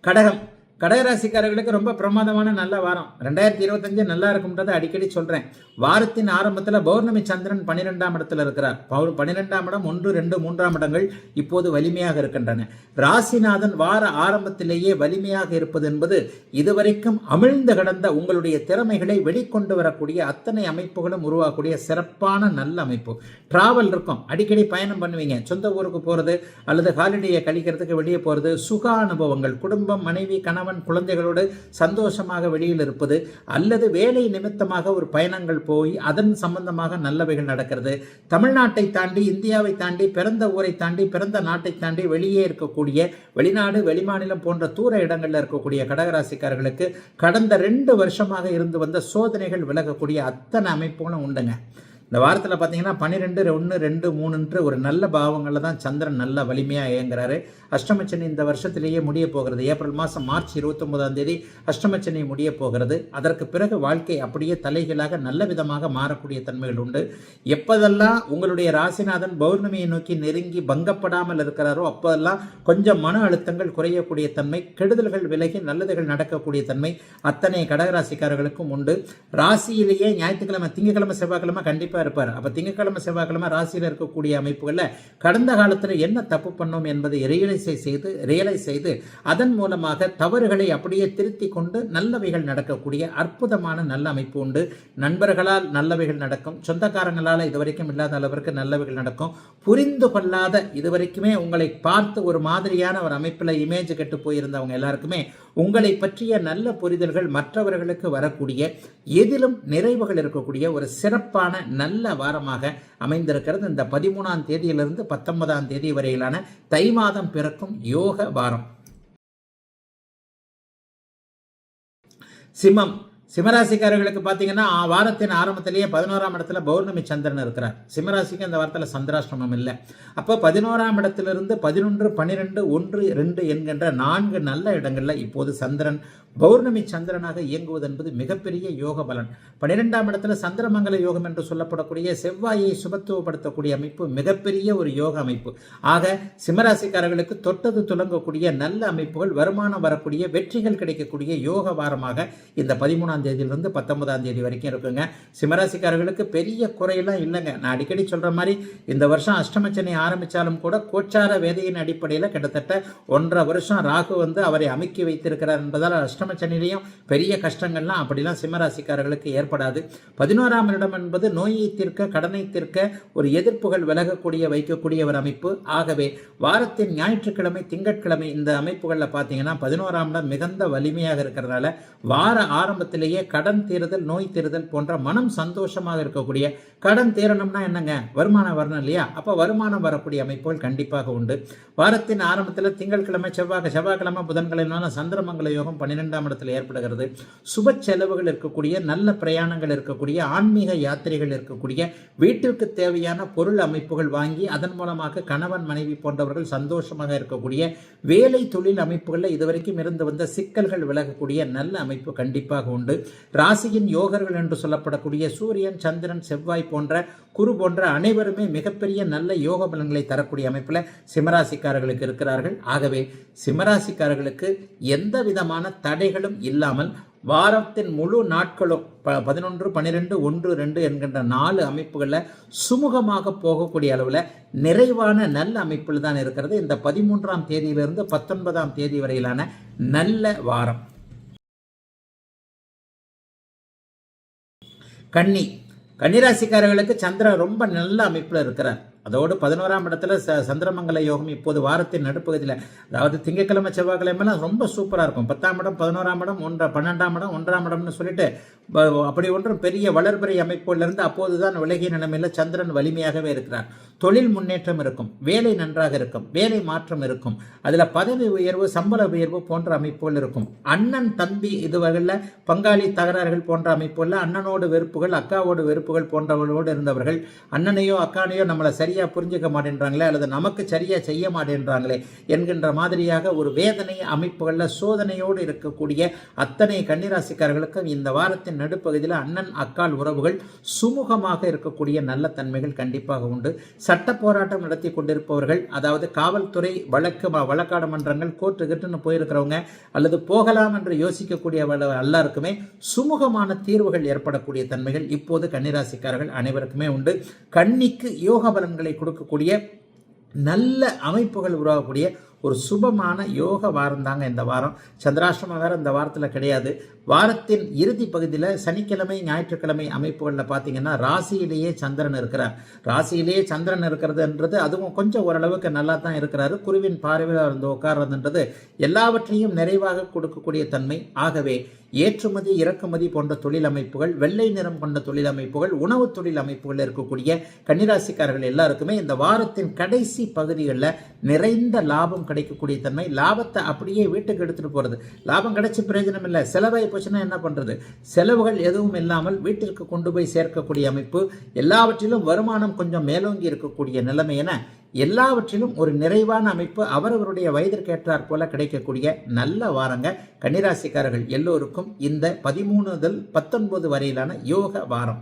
கடகம் கடகராசிக்காரர்களுக்கு ரொம்ப பிரமாதமான நல்ல வாரம். 2025 நல்லா இருக்கும்ன்றதை அடிக்கடி சொல்றேன். வாரத்தின் ஆரம்பத்தில் பௌர்ணமி சந்திரன் 12ஆம் இடத்துல இருக்கிறார். 12ஆம் இடம் 1, 2, 3ஆம் இடங்கள் இப்போது வலிமையாக இருக்கின்றன. ராசிநாதன் வார ஆரம்பத்திலேயே வலிமையாக இருப்பது என்பது இதுவரைக்கும் அமிழ்ந்து கிடந்த உங்களுடைய திறமைகளை வெளிக்கொண்டு வரக்கூடிய அத்தனை அமைப்புகளும் உருவாக்கக்கூடிய சிறப்பான நல்ல அமைப்பு. டிராவல் இருக்கும், அடிக்கடி பயணம் பண்ணுவீங்க, சொந்த ஊருக்கு போறது அல்லது ஹாலிடேயை கழிக்கிறதுக்கு வெளியே போறது, சுக அனுபவங்கள், குடும்பம், மனைவி, கணவன், குழந்தைகளோடு சந்தோஷமாக வெளியில் இருப்பது அல்லது வேலை நிமித்தமாக ஒரு பயணங்கள் போய் அதன் சம்பந்தமாக நல்லவைகள் நடக்கிறது. தமிழ்நாட்டை தாண்டி, இந்தியாவை தாண்டி, பிறந்த ஊரை தாண்டி, பிறந்த நாட்டை தாண்டி வெளியே இருக்கக்கூடிய வெளிநாடு, வெளிமாநிலம் போன்ற தூர இடங்களில் இருக்கக்கூடிய கடகராசிக்காரர்களுக்கு கடந்த 2 வருஷமாக இருந்து வந்த சோதனைகள் விலகக்கூடிய அத்தனை அமைப்புகளும் உண்டுங்க. இந்த வாரத்தில் பார்த்தீங்கன்னா 12, 1, 2, 3 ஒரு நல்ல பாவங்களில் தான் சந்திரன் நல்ல வலிமையாக இயங்குறாரு. அஷ்டமச்சனி இந்த வருஷத்திலேயே முடிய போகிறது. ஏப்ரல் மாதம் மார்ச் 29ஆம் தேதி அஷ்டமச்சனி முடிய போகிறது. அதற்கு பிறகு வாழ்க்கை அப்படியே தலைகளாக நல்ல விதமாக மாறக்கூடிய தன்மைகள் உண்டு. எப்போதெல்லாம் உங்களுடைய ராசிநாதன் பௌர்ணமியை நோக்கி நெருங்கி பங்கப்படாமல் இருக்கிறாரோ அப்போதெல்லாம் கொஞ்சம் மன அழுத்தங்கள் குறையக்கூடிய தன்மை, கெடுதல்கள் விலகி நல்லதுகள் நடக்கக்கூடிய தன்மை அத்தனை கடகராசிக்காரர்களுக்கும் உண்டு. ராசியிலேயே ஞாயிற்றுக்கிழமை, திங்கக்கிழமை, செவ்வாய்க்கிழமை கண்டிப்பாக இருப்பார். அப்ப திங்கட்கிழமை, செவ்வாய்க்கிழமை ராசியில் இருக்கக்கூடிய அமைப்புகள்ல கடந்த காலத்தில் என்ன தப்பு பண்ணோம் என்பதை ரியலைஸ் செய்து அதன் மூலமாக தவறுகளை அப்படியே திருத்தி கொண்டு நல்லவைகள் நடக்கக்கூடிய அற்புதமான நல்ல அமைப்பு உண்டு. நண்பர்களால் நல்லவைகள் நடக்கும், சொந்தக்காரங்களால் இதுவரைக்கும் இல்லாத அளவிற்கு நல்லவைகள் நடக்கும். புரிந்து கொள்ளாத, இதுவரைக்குமே உங்களை பார்த்து ஒரு மாதிரியான ஒரு அமைப்பில் இமேஜ் கெட்டு போயிருந்தவங்க எல்லாருக்குமே உங்களை பற்றிய நல்ல புரிதல்கள் மற்றவர்களுக்கு வரக்கூடிய, எதிலும் நிறைவுகள் இருக்கக்கூடிய ஒரு சிறப்பான நல்ல வாரமாக அமைந்திருக்கிறது. இந்த 13ஆம் தேதியிலிருந்து 19ஆம் தேதி வரையிலான தை மாதம் பிறக்கும் யோக வாரம். சிம்மம் சிம்மராசிக்காரர்களுக்கு பார்த்தீங்கன்னா வாரத்தின் ஆரம்பத்திலேயே 11ஆம் இடத்துல பௌர்ணமி சந்திரன் இருக்கிறார். சிம்மராசிக்கு இந்த வாரத்தில் சந்திராஷ்டிரமம் இல்லை. அப்போ 11ஆம் இடத்திலிருந்து 11, 12, 1, 2 என்கின்ற 4 நல்ல இடங்களில் இப்போது சந்திரன் பௌர்ணமி சந்திரனாக இயங்குவது என்பது மிகப்பெரிய யோக பலன். 12ஆம் இடத்துல சந்திரமங்கல யோகம் என்று சொல்லப்படக்கூடிய செவ்வாயை சுபத்துவப்படுத்தக்கூடிய அமைப்பு மிகப்பெரிய ஒரு யோக அமைப்பு. ஆக சிம்மராசிக்காரர்களுக்கு தொட்டது துலங்கக்கூடிய நல்ல அமைப்புகள், வருமானம் வரக்கூடிய, வெற்றிகள் கிடைக்கக்கூடிய யோக வாரமாக இந்த 13ஆம் தேதியிலிருந்து 19ஆம் தேதி வரைக்கும் இருக்குங்க. சிம்மராசிக்காரர்களுக்கு பெரிய குறையெல்லாம் இல்லைங்க. நான் அடிக்கடி சொல்ற மாதிரி இந்த வருஷம் அஷ்டமச்சனை ஆரம்பிச்சாலும் கூட கோச்சார வேதையின் அடிப்படையில் கிட்டத்தட்ட 1.5 வருஷம் ராகு அவரை அமுக்கி வைத்திருக்கிறார் என்பதால் அஷ்டமச்சனிலையும் பெரிய கஷ்டங்கள்லாம் அப்படிலாம் சிம்மராசிக்காரர்களுக்கு ஏற்படாது. 11ஆம் இடம் என்பது நோயை தீர்க்க, கடனை தீர்க்க, ஒரு எதிர்ப்புகள் விலகக்கூடிய வைக்கக்கூடிய ஒரு அமைப்பு. ஆகவே வாரத்தின் ஞாயிற்றுக்கிழமை, திங்கட்கிழமை இந்த அமைப்புகளில் பார்த்தீங்கன்னா 11ஆம் இடம் மிகுந்த வலிமையாக இருக்கிறதுனால வார ஆரம்பத்திலேயே கடன் தீருதல், நோய் தீருதல் போன்ற மனம் சந்தோஷமாக இருக்கக்கூடிய, கடன் தீரணும்னா என்னங்க, வருமானம் வரணும் இல்லையா? அப்ப வருமானம் வரக்கூடிய அமைப்புகள் கண்டிப்பாக உண்டு. வாரத்தின் ஆரம்பத்தில் திங்கட்கிழமை, செவ்வாய்க்கிழமை, புதன்கிழமை சந்திரமங்கல யோகம் 12ஆம் இடத்தில் ஏற்படுகிறது. சுப செலவுகள் இருக்கக்கூடிய, நல்ல பிரயாணங்கள் இருக்கக்கூடிய, ஆன்மீக யாத்திரைகள் இருக்கக்கூடிய, வீட்டிற்கு தேவையான பொருள் அமைப்புகள் வாங்கி அதன் மூலமாக கணவன், மனைவி போன்றவர்கள் சந்தோஷமாக இருக்கக்கூடிய, வேலை தொழில் அமைப்புகளில் இதுவரைக்கும் இருந்து வந்த சிக்கல்கள் விலகக்கூடிய நல்ல அமைப்பு கண்டிப்பாக உண்டு. ராசியின் யோகர்கள் என்று சொல்லப்படக்கூடிய சூரியன், சந்திரன், செவ்வாய் போன்ற, குரு போன்ற அனைவருமே மிகப்பெரிய நல்ல யோக பலன்களை தரக்கூடிய அமைப்பில் சிம்மராசிக்காரர்களுக்கு இருக்கிறார்கள். ஆகவே சிம்மராசிக்காரர்களுக்கு எந்த விதமான தடைகளும் இல்லாமல் வாரத்தின் முழு நாட்களும் 11, 12, 1, 2 என்கின்ற 4 அமைப்புகளில் சுமூகமாக போகக்கூடிய அளவில் நிறைவான நல்ல அமைப்பில் தான் இருக்கிறது இந்த 13ஆம் தேதியிலிருந்து 19ஆம் தேதி வரையிலான நல்ல வாரம். கன்னிராசிக்காரர்களுக்கு சந்திரன் ரொம்ப நல்ல அமைப்பில் இருக்கிறார். அதோடு 11ஆம் இடத்துல சந்திரமங்கல யோகம் இப்போது வாரத்தின் நடுப்பகுதியில், அதாவது திங்கட்கிழமை, செவ்வாய்க்கிழமைலாம் ரொம்ப சூப்பராக இருக்கும். 10ஆம் இடம், 11ஆம் இடம், 12ஆம் இடம், 1ஆம் இடம்னு சொல்லிட்டு அப்படி ஒன்றும் பெரிய வளர்பிறை அமைப்புகளிலிருந்து அப்போதுதான் விலகிய நிலைமையில் சந்திரன் வலிமையாகவே இருக்கிறார். தொழில் முன்னேற்றம் இருக்கும், வேலை நன்றாக இருக்கும், வேலை மாற்றம் இருக்கும், அதில் பதவி உயர்வு, சம்பள உயர்வு போன்ற அமைப்புகள் இருக்கும். அண்ணன் தம்பி இதுவகையில் பங்காளி தகராறுகள் போன்ற அமைப்புகளில் அண்ணனோடு வெறுப்புகள், அக்காவோடு வெறுப்புகள் போன்றவர்களோடு இருந்தவர்கள் அண்ணனையோ அக்கானையோ நம்மளை சரியாக புரிஞ்சுக்க மாட்டேன்றாங்களே அல்லது நமக்கு சரியாக செய்ய மாட்டேன்றாங்களே என்கின்ற மாதிரியாக ஒரு வேதனை அமைப்புகளில் சோதனையோடு இருக்கக்கூடிய அத்தனை கன்னிராசிக்காரர்களுக்கும் இந்த வாரத்தின் நடுப்பகுதியில் அண்ணன் அக்கால் உறவுகள் சுமூகமாக இருக்கக்கூடிய நல்ல தன்மைகள் கண்டிப்பாக உண்டு. சட்ட போராட்டம் நடத்தி கொண்டிருப்பவர்கள், அதாவது காவல்துறை வழக்காடு மன்றங்கள் கோர்ட்டு கிட்டுன்னு போயிருக்கிறவங்க அல்லது போகலாம் என்று யோசிக்கக்கூடிய எல்லாருக்குமே சுமூகமான தீர்வுகள் ஏற்படக்கூடிய தன்மைகள் இப்போது கன்னிராசிக்காரர்கள் அனைவருக்குமே உண்டு. கன்னிக்கு யோக பலன்களை கொடுக்கக்கூடிய நல்ல அமைப்புகள் உருவாகக்கூடிய ஒரு சுபமான யோக வாரம் தாங்க இந்த வாரம். சந்திராஷ்டமம் வேற இந்த வாரத்தில் கிடையாது. வாரத்தின் இறுதி பகுதியில் சனிக்கிழமை ஞாயிற்றுக்கிழமை அமைப்புகளில் பார்த்தீங்கன்னா ராசியிலேயே சந்திரன் இருக்கிறார். ராசியிலேயே சந்திரன் இருக்கிறதுன்றது அதுவும் கொஞ்சம் ஓரளவுக்கு நல்லா தான் இருக்கிறாரு. குருவின் பார்வையில் இருந்து உட்கார்றதுன்றது எல்லாவற்றையும் நிறைவாக கொடுக்கக்கூடிய தன்மை. ஆகவே ஏற்றுமதி இறக்குமதி போன்ற தொழில் அமைப்புகள், வெள்ளை நிறம் கொண்ட தொழில் அமைப்புகள், உணவு தொழில் அமைப்புகள் இருக்கக்கூடிய கன்னிராசிக்காரர்கள் எல்லாருக்குமே இந்த வாரத்தின் கடைசி பகுதிகளில் நிறைந்த லாபம் கிடைக்கக்கூடிய தன்மை. லாபத்தை அப்படியே வீட்டுக்கு எடுத்துட்டு போறது, லாபம் கிடைச்ச பிரயோஜனம் இல்லை, செலவாகி போச்சுன்னா என்ன பண்றது, செலவுகள் எதுவும் இல்லாமல் வீட்டிற்கு கொண்டு போய் சேர்க்கக்கூடிய அமைப்பு, எல்லாவற்றிலும் வருமானம் கொஞ்சம் மேலோங்கி இருக்கக்கூடிய நிலைமை என எல்லாவற்றிலும் ஒரு நிறைவான அமைப்பு அவரவருடைய வயதிற்கேற்றாற் போல கிடைக்கக்கூடிய நல்ல வாரங்க கன்னிராசிக்காரர்கள் எல்லோருக்கும் இந்த 13 முதல் 19 வரையிலான யோக வாரம்.